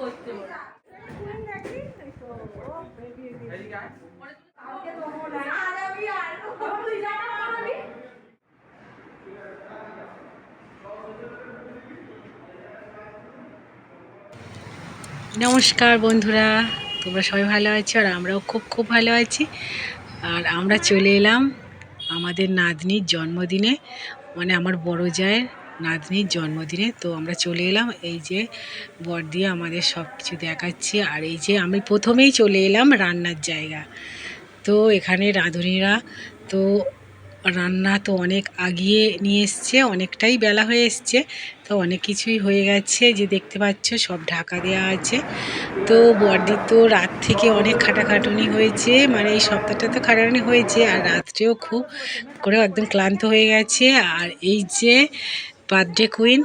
নমস্কার বন্ধুরা, তোমরা সবাই ভালো আছো আর আমরাও খুব খুব ভালো আছি। আর আমরা চলে এলাম আমাদের নাতনির জন্মদিনে, মানে আমার বড় জায়ের নাতনির জন্মদিনে। তো আমরা চলে এলাম, এই যে বড়দি আমাদের সব কিছু দেখাচ্ছে। আর এই যে আমি প্রথমেই চলে এলাম রান্নার জায়গা। তো এখানে রাঁধুনিরা তো রান্না তো অনেক আগিয়ে নিয়ে এসছে, অনেকটাই বেলা হয়ে এসছে। তো অনেক কিছুই হয়ে গেছে, যে দেখতে পাচ্ছ সব ঢাকা দেওয়া আছে। তো বড়দি তো রাত থেকে অনেক খাটাখাটুনি হয়েছে, মানে এই সপ্তাহটা তো খাটাখাটুনি হয়েছে, আর রাত্রেও খুব করে একদম ক্লান্ত হয়ে গেছে। আর এই যে বার্থডে কুইন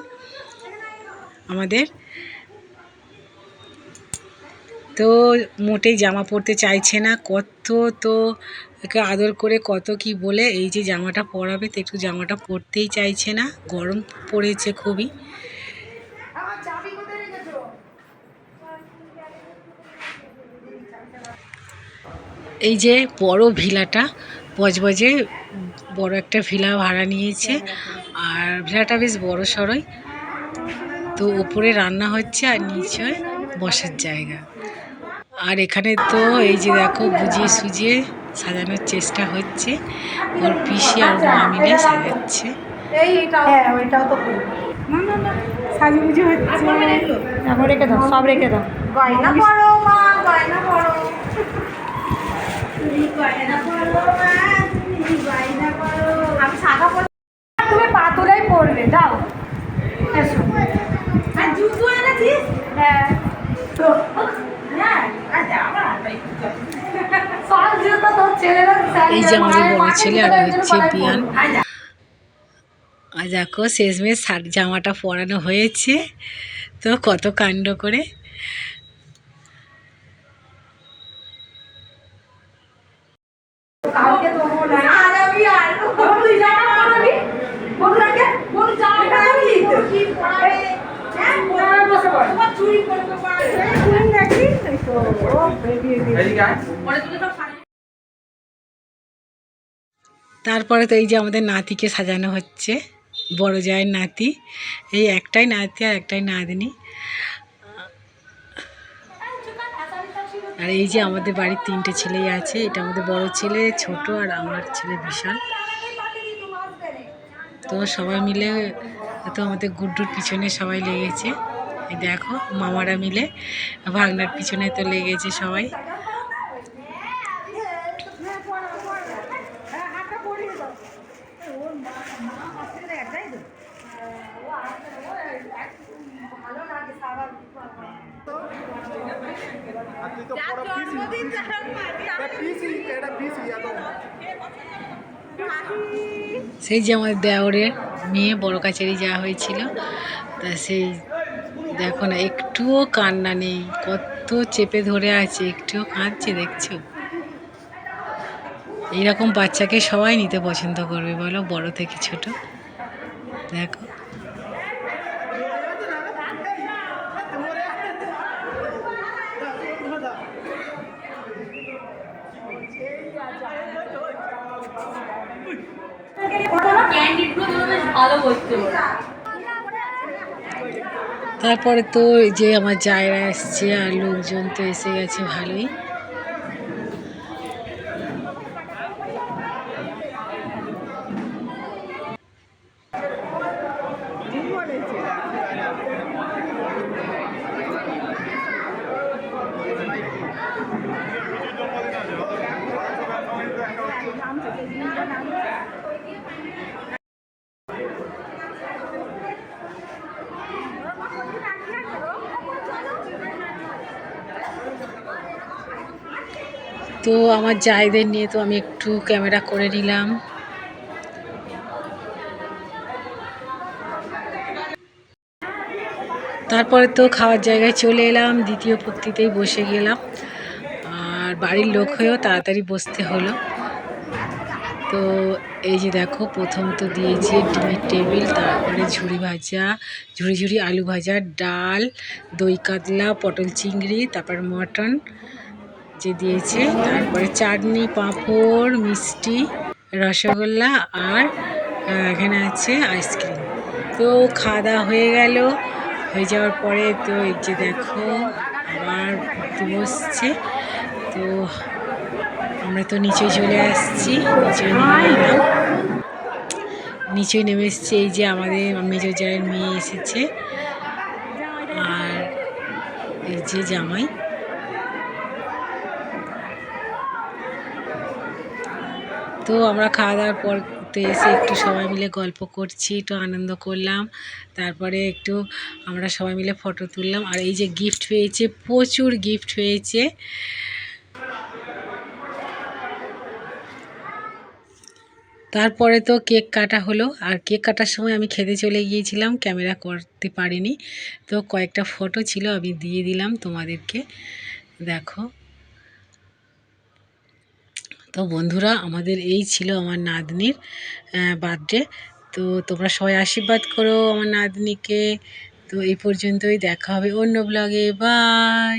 আমাদের, তো মোটেই জামা পরতে চাইছে না, কত তো একে আদর করে কত কি বলে এই যে জামাটা পরাবে, তো একটু জামাটা পরতেই চাইছে না, গরম পড়েছে খুবই। এই যে বড় ভিলাটা বজবজে বড় একটা ভিলা ভাড়া নিয়েছে, আর ভিলাটা বেশ বড় সড়ই। তো উপরে রান্না হচ্ছে আর নিচে বসার জায়গা। আর এখানে তো এই যে দেখো বুঝিয়ে সুজিয়ে সাজানোর চেষ্টা হচ্ছে, ওর পিসি আর মা মিলে সাজাচ্ছে। সাজুগুজি হচ্ছে, এখন রেখে দাও, সব রেখে দাও। গয়না পরো মা, গয়না পরো, গয়না পরো মা, গয়না পরো। আমি সাদা পরো, তুমি পাতলাই পরবে, দাও এসো। আর জুতো এনেছিস? হ্যাঁ তো এই যে আমাদের বড় ছেলে আর হচ্ছে বিয়ান। আর দেখো শেষমেশ জামাটা পরানো হয়েছে, তো কত কাণ্ড করে। তারপরে তো এই যে আমাদের নাতিকে সাজানো হচ্ছে, বড় জায়ের নাতি। এই একটাই নাতি আর একটাই নাতনি। আর এই যে আমাদের বাড়ির 3টে ছেলেই আছে, এটা আমাদের বড় ছেলে, ছোট, আর আমার ছেলে বিশাল। তো সবাই মিলে তো আমাদের গুড্ডুর পিছনে সবাই লেগেছে। এই দেখো মামারা মিলে ভাগনার পিছনে তো লেগেছে সবাই। সেই যে আমাদের দেওরের মেয়ে বড় কাছারি যাওয়া হয়েছিল, তা সেই দেখো না একটুও কান্না নেই, কত চেপে ধরে আছে, একটুও কাঁদছে দেখছো। এইরকম বাচ্চাকে সবাই নিতে পছন্দ করবে বলো, বড় থেকে ছোট। দেখো তারপরে তো যে আমার জায়রা এসছে, আর লোকজন তো এসে গেছে ভালোই। তো আমার জায়দের নিয়ে তো আমি একটু ক্যামেরা করে নিলাম। তারপরে তো খাওয়ার জায়গায় চলে এলাম, দ্বিতীয় পক্তিতেই বসে গেলাম। আর বাড়ির লোক হয়েও তাড়াতাড়ি বসতে হলো। তো তো এই যে দেখো, প্রথম তো দিয়েছে ডিমের টেবিল, তারপরে ঝুড়ি ঝুড়ি আলু ভাজা, ডাল, দই কাতলা, পটল চিংড়ি, তারপর মটন যে দিয়েছে, তারপরে চাটনি, পাঁপড়, মিষ্টি, রসগোল্লা, আর এখানে আছে আইসক্রিম। তো খাওয়া দাওয়া হয়ে গেল। হয়ে যাওয়ার পরে তো এই যে দেখো আবার ঘুরতে বসছে। তো আমরা তো নিচে চলে আসছি, নিচে নেমে এসছি। এই যে আমাদের মেজর জায়ের মেয়ে এসেছে, আর এই যে জামাই। তো আমরা খাওয়া দাওয়ার পর তো এসে একটু সবাই মিলে গল্প করছি, একটু আনন্দ করলাম। তারপরে একটু আমরা সবাই মিলে ফটো তুললাম। আর এই যে গিফট পেয়েছে, প্রচুর গিফট পেয়েছে। তারপরে তো কেক কাটা হলো, আর কেক কাটার সময় আমি খেতে চলে গিয়েছিলাম, ক্যামেরা করতে পারিনি। তো কয়েকটা ফটো ছিল, আমি দিয়ে দিলাম তোমাদেরকে, দেখো। তো বন্ধুরা, আমাদের এই ছিল আমার নাতনির বার্থডে। তো তোমরা সবাই আশীর্বাদ করো আমার নাতনিকে। তো এই পর্যন্তই, দেখা হবে অন্য ব্লগে। বাই।